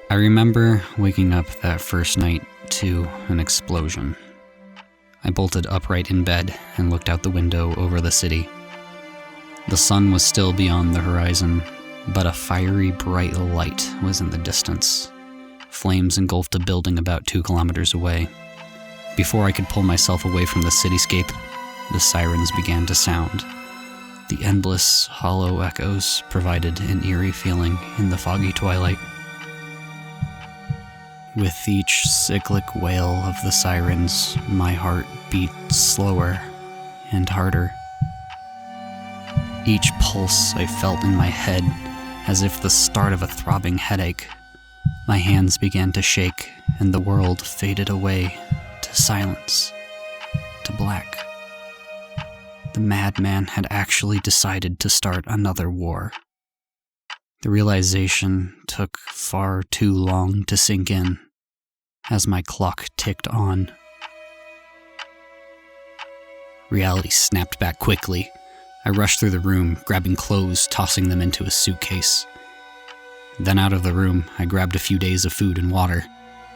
I remember waking up that first night to an explosion. I bolted upright in bed and looked out the window over the city. The sun was still beyond the horizon, but a fiery bright light was in the distance. Flames engulfed a building about 2 kilometers away. Before I could pull myself away from the cityscape, the sirens began to sound. The endless, hollow echoes provided an eerie feeling in the foggy twilight. With each cyclic wail of the sirens, my heart beat slower and harder. Each pulse I felt in my head as if the start of a throbbing headache. My hands began to shake, and the world faded away to silence, to black. The madman had actually decided to start another war. The realization took far too long to sink in as my clock ticked on. Reality snapped back quickly. I rushed through the room, grabbing clothes, tossing them into a suitcase. Then out of the room, I grabbed a few days of food and water.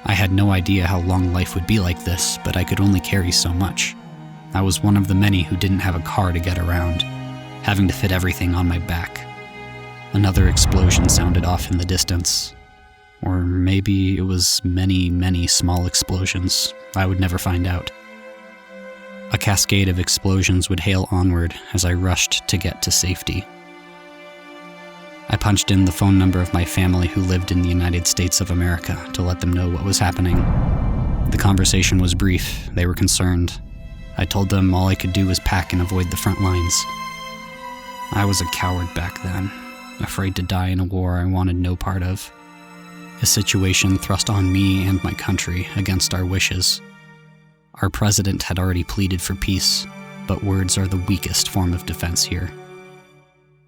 I had no idea how long life would be like this, but I could only carry so much. I was one of the many who didn't have a car to get around, having to fit everything on my back. Another explosion sounded off in the distance. Or maybe it was many, many small explosions. I would never find out. A cascade of explosions would hail onward as I rushed to get to safety. I punched in the phone number of my family who lived in the United States of America to let them know what was happening. The conversation was brief. They were concerned. I told them all I could do was pack and avoid the front lines. I was a coward back then, afraid to die in a war I wanted no part of. A situation thrust on me and my country against our wishes. Our president had already pleaded for peace, but words are the weakest form of defense here.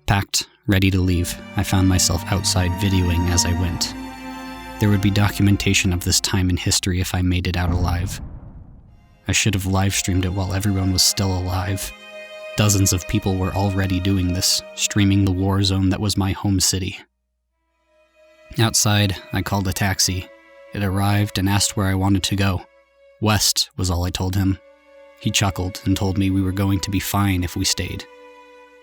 Packed, ready to leave, I found myself outside videoing as I went. There would be documentation of this time in history if I made it out alive. I should have live-streamed it while everyone was still alive. Dozens of people were already doing this, streaming the war zone that was my home city. Outside, I called a taxi. It arrived and asked where I wanted to go. West was all I told him. He chuckled and told me we were going to be fine if we stayed.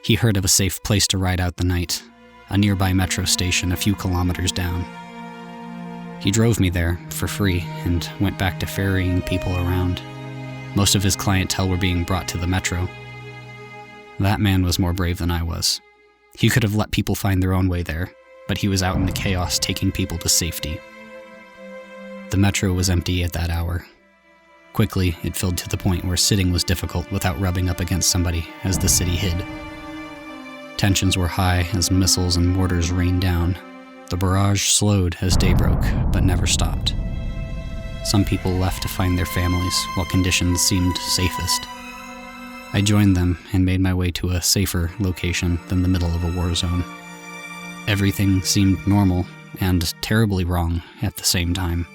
He heard of a safe place to ride out the night, a nearby metro station a few kilometers down. He drove me there for free and went back to ferrying people around. Most of his clientele were being brought to the metro. That man was more brave than I was. He could have let people find their own way there, but he was out in the chaos taking people to safety. The metro was empty at that hour. Quickly, it filled to the point where sitting was difficult without rubbing up against somebody as the city hid. Tensions were high as missiles and mortars rained down. The barrage slowed as day broke, but never stopped. Some people left to find their families while conditions seemed safest. I joined them and made my way to a safer location than the middle of a war zone. Everything seemed normal and terribly wrong at the same time.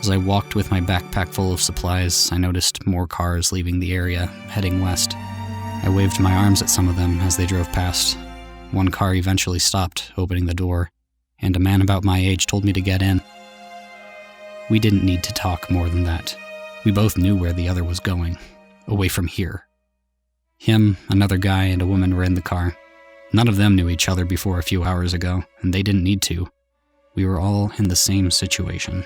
As I walked with my backpack full of supplies, I noticed more cars leaving the area, heading west. I waved my arms at some of them as they drove past. One car eventually stopped, opening the door, and a man about my age told me to get in. We didn't need to talk more than that. We both knew where the other was going, away from here. Him, another guy, and a woman were in the car. None of them knew each other before a few hours ago, and they didn't need to. We were all in the same situation.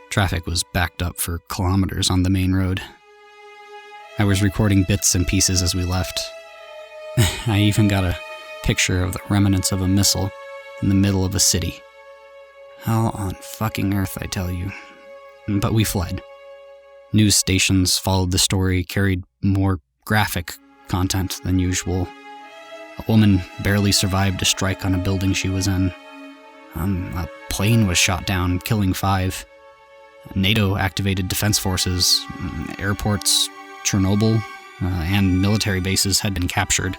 Traffic was backed up for kilometers on the main road. I was recording bits and pieces as we left. I even got a picture of the remnants of a missile in the middle of a city. Hell on fucking earth, I tell you. But we fled. News stations followed the story, carried more graphic content than usual. A woman barely survived a strike on a building she was in. A plane was shot down, killing 5. NATO activated defense forces, airports, Chernobyl, and military bases had been captured.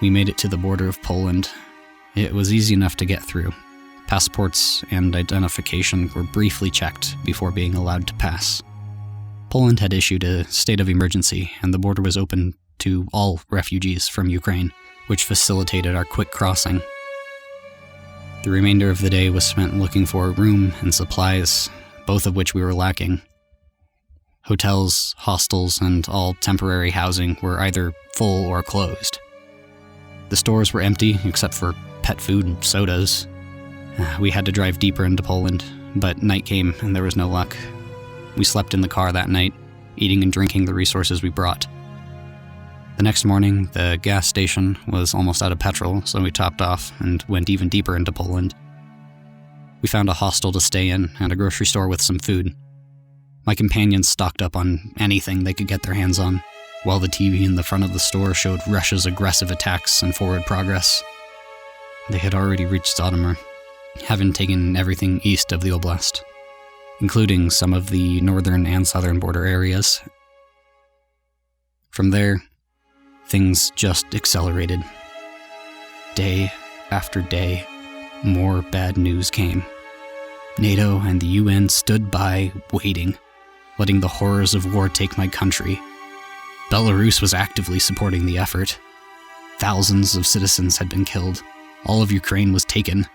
We made it to the border of Poland. It was easy enough to get through. Passports and identification were briefly checked before being allowed to pass. Poland had issued a state of emergency, and the border was open to all refugees from Ukraine, which facilitated our quick crossing. The remainder of the day was spent looking for room and supplies, both of which we were lacking. Hotels, hostels, and all temporary housing were either full or closed. The stores were empty except for pet food and sodas. We had to drive deeper into Poland, but night came and there was no luck. We slept in the car that night, eating and drinking the resources we brought. The next morning, the gas station was almost out of petrol, so we topped off and went even deeper into Poland. We found a hostel to stay in and a grocery store with some food. My companions stocked up on anything they could get their hands on, while the TV in the front of the store showed Russia's aggressive attacks and forward progress. They had already reached Zhytomyr, having taken everything east of the oblast, including some of the northern and southern border areas. From there, things just accelerated. Day after day, more bad news came. NATO and the UN stood by, waiting, letting the horrors of war take my country. Belarus was actively supporting the effort. Thousands of citizens had been killed. All of Ukraine was taken.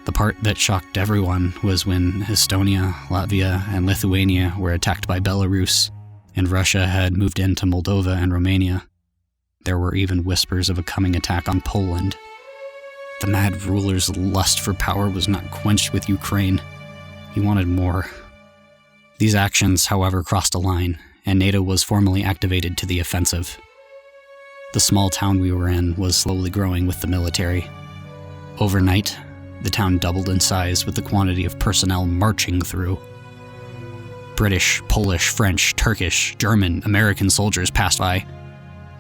The part that shocked everyone was when Estonia, Latvia, and Lithuania were attacked by Belarus, and Russia had moved into Moldova and Romania. There were even whispers of a coming attack on Poland. The mad ruler's lust for power was not quenched with Ukraine. He wanted more. These actions, however, crossed a line, and NATO was formally activated to the offensive. The small town we were in was slowly growing with the military. Overnight, the town doubled in size with the quantity of personnel marching through. British, Polish, French, Turkish, German, American soldiers passed by,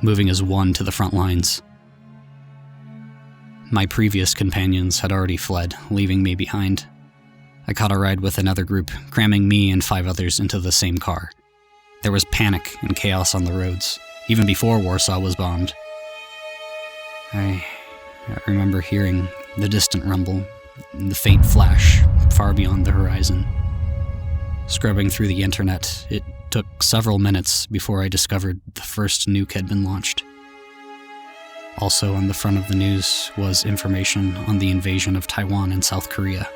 moving as one to the front lines. My previous companions had already fled, leaving me behind. I caught a ride with another group, cramming me and 5 others into the same car. There was panic and chaos on the roads, even before Warsaw was bombed. I remember hearing the distant rumble, the faint flash far beyond the horizon. Scrubbing through the internet, it took several minutes before I discovered the first nuke had been launched. Also on the front of the news was information on the invasion of Taiwan and South Korea.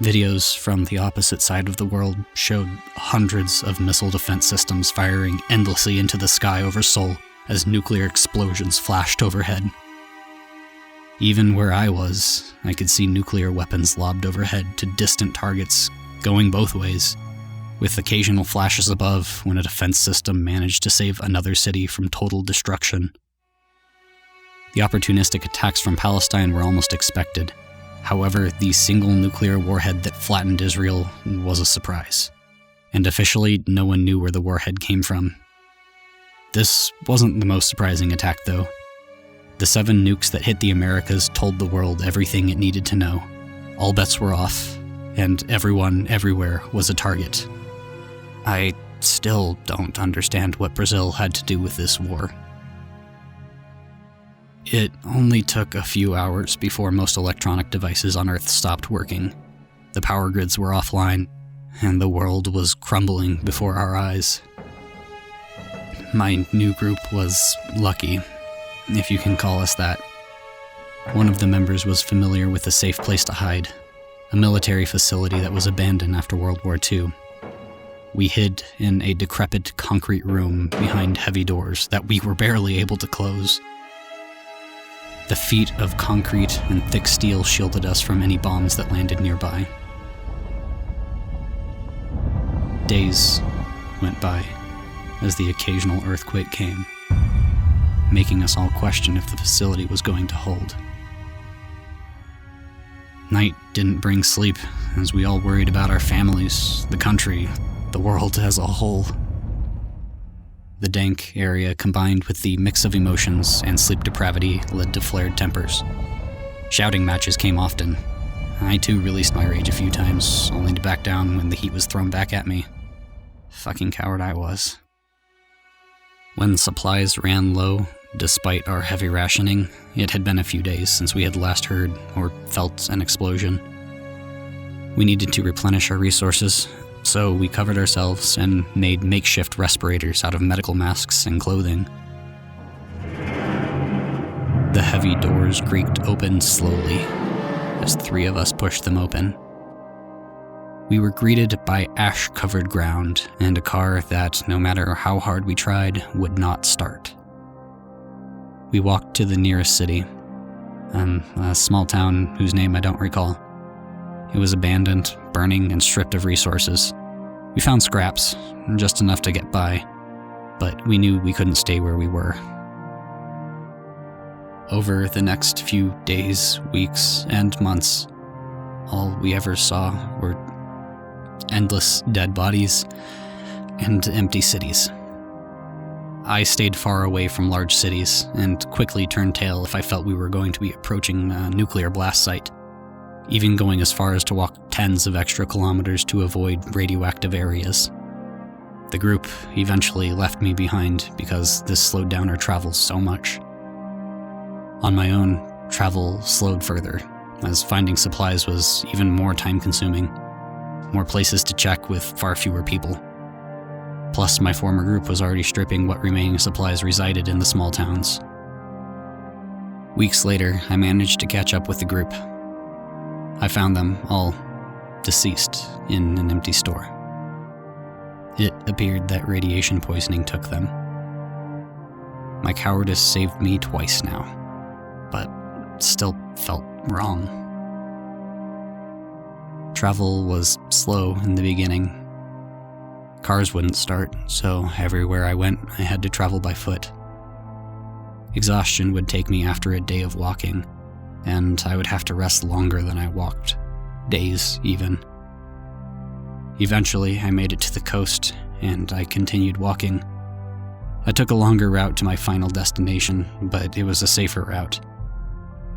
Videos from the opposite side of the world showed hundreds of missile defense systems firing endlessly into the sky over Seoul as nuclear explosions flashed overhead. Even where I was, I could see nuclear weapons lobbed overhead to distant targets, going both ways, with occasional flashes above when a defense system managed to save another city from total destruction. The opportunistic attacks from Palestine were almost expected. However, the single nuclear warhead that flattened Israel was a surprise, and officially no one knew where the warhead came from. This wasn't the most surprising attack, though. The 7 nukes that hit the Americas told the world everything it needed to know. All bets were off, and everyone everywhere was a target. I still don't understand what Brazil had to do with this war. It only took a few hours before most electronic devices on Earth stopped working. The power grids were offline, and the world was crumbling before our eyes. My new group was lucky, if you can call us that. One of the members was familiar with a safe place to hide, a military facility that was abandoned after World War II. We hid in a decrepit concrete room behind heavy doors that we were barely able to close. The feet of concrete and thick steel shielded us from any bombs that landed nearby. Days went by as the occasional earthquake came, making us all question if the facility was going to hold. Night didn't bring sleep as we all worried about our families, the country, the world as a whole. The dank area combined with the mix of emotions and sleep depravity led to flared tempers. Shouting matches came often. I too released my rage a few times, only to back down when the heat was thrown back at me. Fucking coward I was. When supplies ran low, despite our heavy rationing, it had been a few days since we had last heard or felt an explosion. We needed to replenish our resources, so we covered ourselves and made makeshift respirators out of medical masks and clothing. The heavy doors creaked open slowly as 3 of us pushed them open. We were greeted by ash-covered ground and a car that, no matter how hard we tried, would not start. We walked to the nearest city, a small town whose name I don't recall. It was abandoned, burning, and stripped of resources. We found scraps, just enough to get by, but we knew we couldn't stay where we were. Over the next few days, weeks, and months, all we ever saw were endless dead bodies and empty cities. I stayed far away from large cities and quickly turned tail if I felt we were going to be approaching a nuclear blast site, even going as far as to walk tens of extra kilometers to avoid radioactive areas. The group eventually left me behind because this slowed down our travel so much. On my own, travel slowed further, as finding supplies was even more time-consuming, more places to check with far fewer people. Plus, my former group was already stripping what remaining supplies resided in the small towns. Weeks later, I managed to catch up with the group. I found them all deceased in an empty store. It appeared that radiation poisoning took them. My cowardice saved me twice now, but still felt wrong. Travel was slow in the beginning. Cars wouldn't start, so everywhere I went, I had to travel by foot. Exhaustion would take me after a day of walking, and I would have to rest longer than I walked, days even. Eventually, I made it to the coast, and I continued walking. I took a longer route to my final destination, but it was a safer route.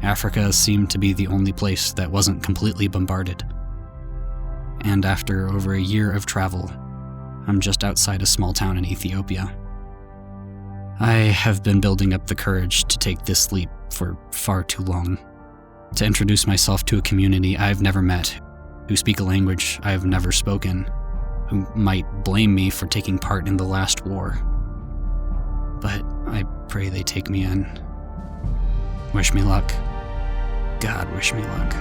Africa seemed to be the only place that wasn't completely bombarded. And after over a year of travel, I'm just outside a small town in Ethiopia. I have been building up the courage to take this leap for far too long. To introduce myself to a community I've never met, who speak a language I've never spoken, who might blame me for taking part in the last war. But I pray they take me in. Wish me luck. God, wish me luck.